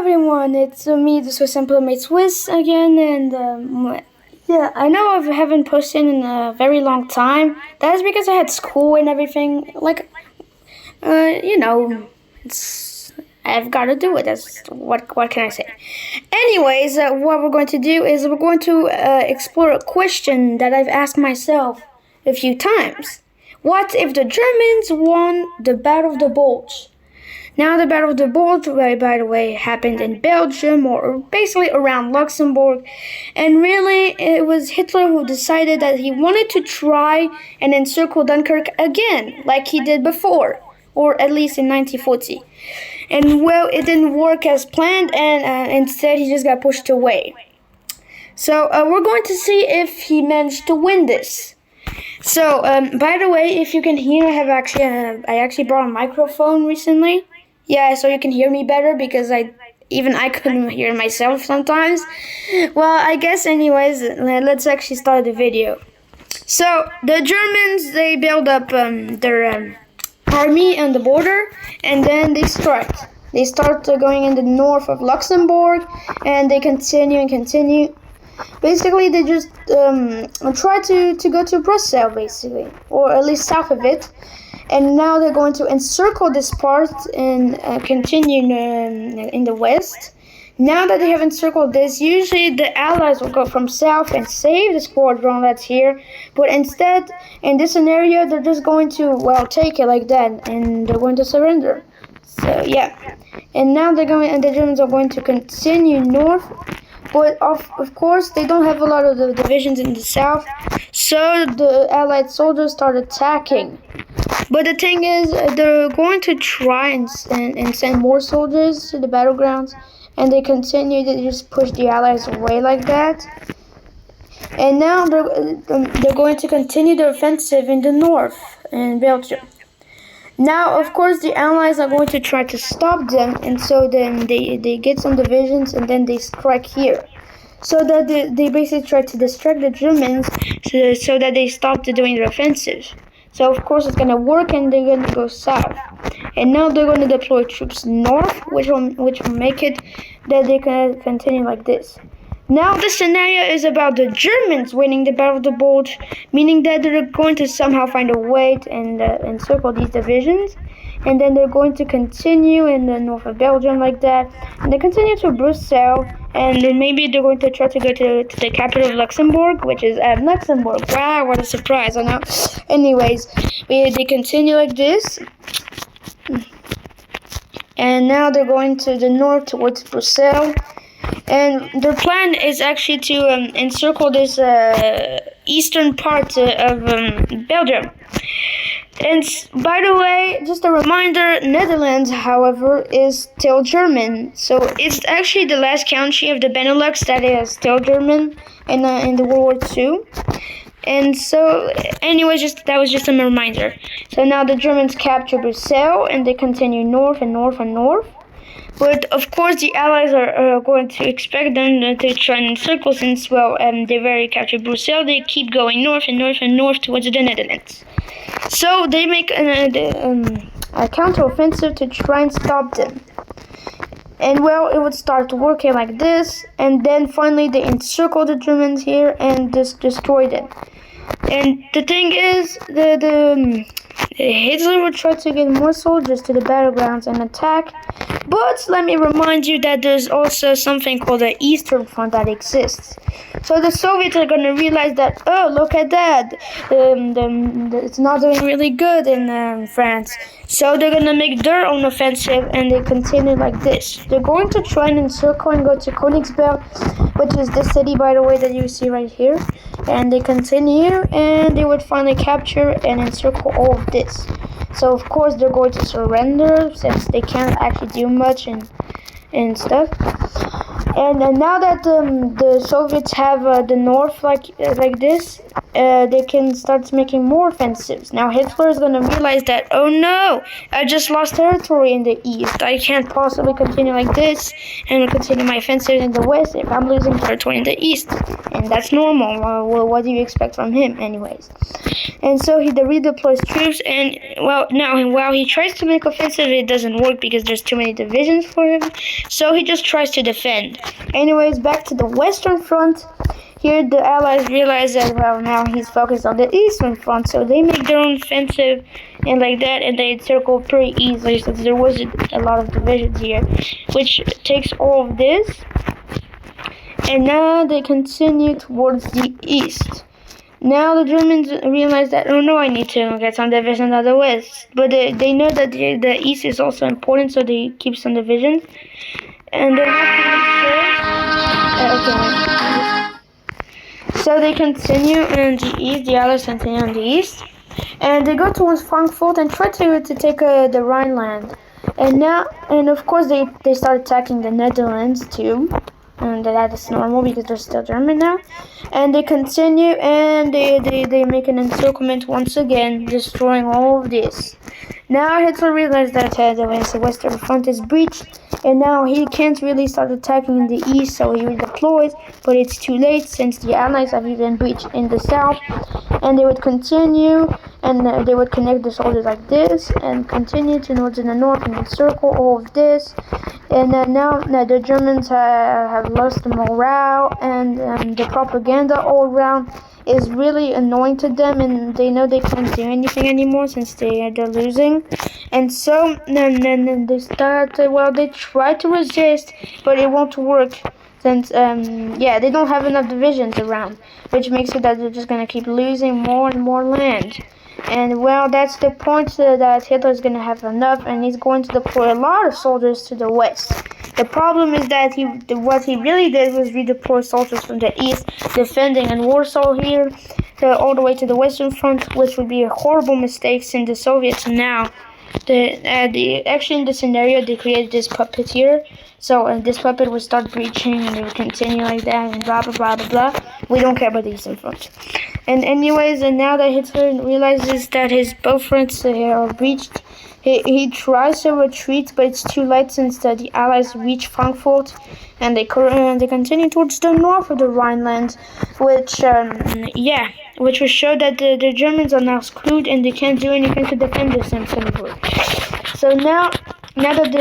everyone, it's me, the Swiss Implement Swiss again, and yeah, I know I haven't posted in a very long time. That's because I had school and everything. It's I've got to do it. That's what can I say? Anyways, what we're going to do is we're going to explore a question that I've asked myself a few times. What if the Germans won the Battle of the Bulge? Now, the Battle of the Bulge, by the way, happened in Belgium, or basically around Luxembourg. And really, it was Hitler who decided that he wanted to try and encircle Dunkirk again, like he did before, or at least in 1940. And well, it didn't work as planned, and instead he just got pushed away. So we're going to see if he managed to win this. So, by the way, if you can hear, I actually brought a microphone recently. Yeah, so you can hear me better because I couldn't hear myself sometimes. Well, I guess anyways, let's actually start the video. So, the Germans, they build up their army on the border, and then they strike. They start going in the north of Luxembourg, and they continue. Basically, they just try to go to Brussels, basically, or at least south of it. And now they're going to encircle this part and continue in the west. Now that they have encircled this, usually the Allies will go from south and save the squadron that's here. But instead, in this scenario, they're just going to, take it like that, and they're going to surrender. So, yeah. And now the Germans are going to continue north. But of course, they don't have a lot of the divisions in the south, so the Allied soldiers start attacking. But the thing is, they're going to try and send more soldiers to the battlegrounds, and they continue to just push the Allies away like that. And now they're going to continue their offensive in the north, in Belgium. Now, of course, the Allies are going to try to stop them, and so then they get some divisions, and then they strike here. So that they basically try to distract the Germans so that they stop doing their offensive. So, of course, it's going to work, and they're going to go south. And now they're going to deploy troops north, which will make it that they can continue like this. Now the scenario is about the Germans winning the Battle of the Bulge, meaning that they're going to somehow find a way and encircle these divisions, and then they're going to continue in the north of Belgium like that, and they continue to Brussels, and then maybe they're going to try to go to the capital of Luxembourg, which is at Luxembourg. Wow, what a surprise, I know. Anyways, they continue like this, and now they're going to the north towards Brussels. And their plan is actually to encircle this eastern part of Belgium. And by the way, just a reminder, Netherlands, however, is still German. So it's actually the last country of the Benelux that is still German in the World War II. And so, anyways, that was just a reminder. So now the Germans capture Brussels, and they continue north and north and north. But of course, the Allies are going to expect them to try and encircle since, they've already captured Brussels. They keep going north and north and north towards the Netherlands. So they make a counteroffensive to try and stop them. And it would start working like this, and then finally they encircle the Germans here and just destroy them. And the thing is, Hitler would try to get more soldiers to the battlegrounds and attack, but let me remind you that there's also something called the Eastern Front that exists. So the Soviets are going to realize that, oh, look at that, it's not doing really good in France. So they're going to make their own offensive, and they continue like this. They're going to try and encircle and go to Königsberg, which is this city, by the way, that you see right here. And they continue, and they would finally capture and encircle all of this. So, of course, they're going to surrender since they can't actually do much and stuff. And now that the Soviets have the north like this, they can start making more offensives. Now Hitler is gonna realize that, oh no, I just lost territory in the east. I can't possibly continue like this and continue my offensive in the west if I'm losing territory in the east. And that's normal. Well, what do you expect from him, anyways? And so he redeploys troops, and while he tries to make offensive, it doesn't work because there's too many divisions for him. So he just tries to defend. Anyways, back to the Western Front. Here the Allies realize that, well, now he's focused on the Eastern Front, so they make their own offensive and like that, and they encircle pretty easily since there wasn't a lot of divisions here, which takes all of this. And now they continue towards the east. Now the Germans realize that, oh no, I need to get some divisions out of the west. But they know that the east is also important, so they keep some divisions. And they're not really sure. So they continue on the east, the Allies continue on the east. And they go towards Frankfurt and try to take the Rhineland. And of course they start attacking the Netherlands too. And that is normal because they're still German now. And they continue and they make an encirclement once again, destroying all of this. Now Hitler realized that the Western Front is breached, and now he can't really start attacking in the east, so he redeploys, but it's too late since the Allies have even breached in the south. And they would continue, and they would connect the soldiers like this, and continue towards the north and encircle all of this. And now the Germans have lost the morale, and the propaganda all around is really annoying to them, and they know they can't do anything anymore since they're losing. And so then they start, they try to resist, but it won't work since they don't have enough divisions around, which makes it that they're just gonna keep losing more and more land. And well, that's the point that Hitler's gonna have enough, and he's going to deploy a lot of soldiers to the west. The problem is that what he really did was redeploy soldiers from the east, defending in Warsaw here, all the way to the Western Front, which would be a horrible mistake since the Soviets now. Actually in the scenario they created this puppet here, so this puppet would start breaching and it would continue like that and blah blah blah blah blah. We don't care about the Eastern Front. And anyways, and now that Hitler realizes that his both fronts are breached, he tries to retreat, but it's too late since the Allies reach Frankfurt, and they continue towards the north of the Rhineland, which will show that the Germans are now screwed and they can't do anything to defend themselves anymore. So now that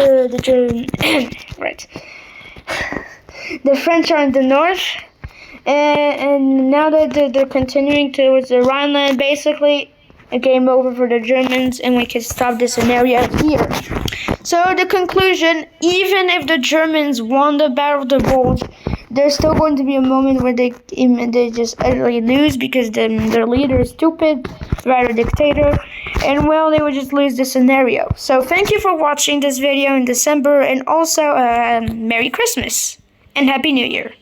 the French are in the north, and now that they're continuing towards the Rhineland, basically a game over for the Germans, and we can stop this scenario here. So the conclusion: even if the Germans won the Battle of the Bulge, there's still going to be a moment where they just utterly lose because their leader is stupid, right, a dictator, and well, they would just lose the scenario. So thank you for watching this video in December, and also Merry Christmas and Happy New Year.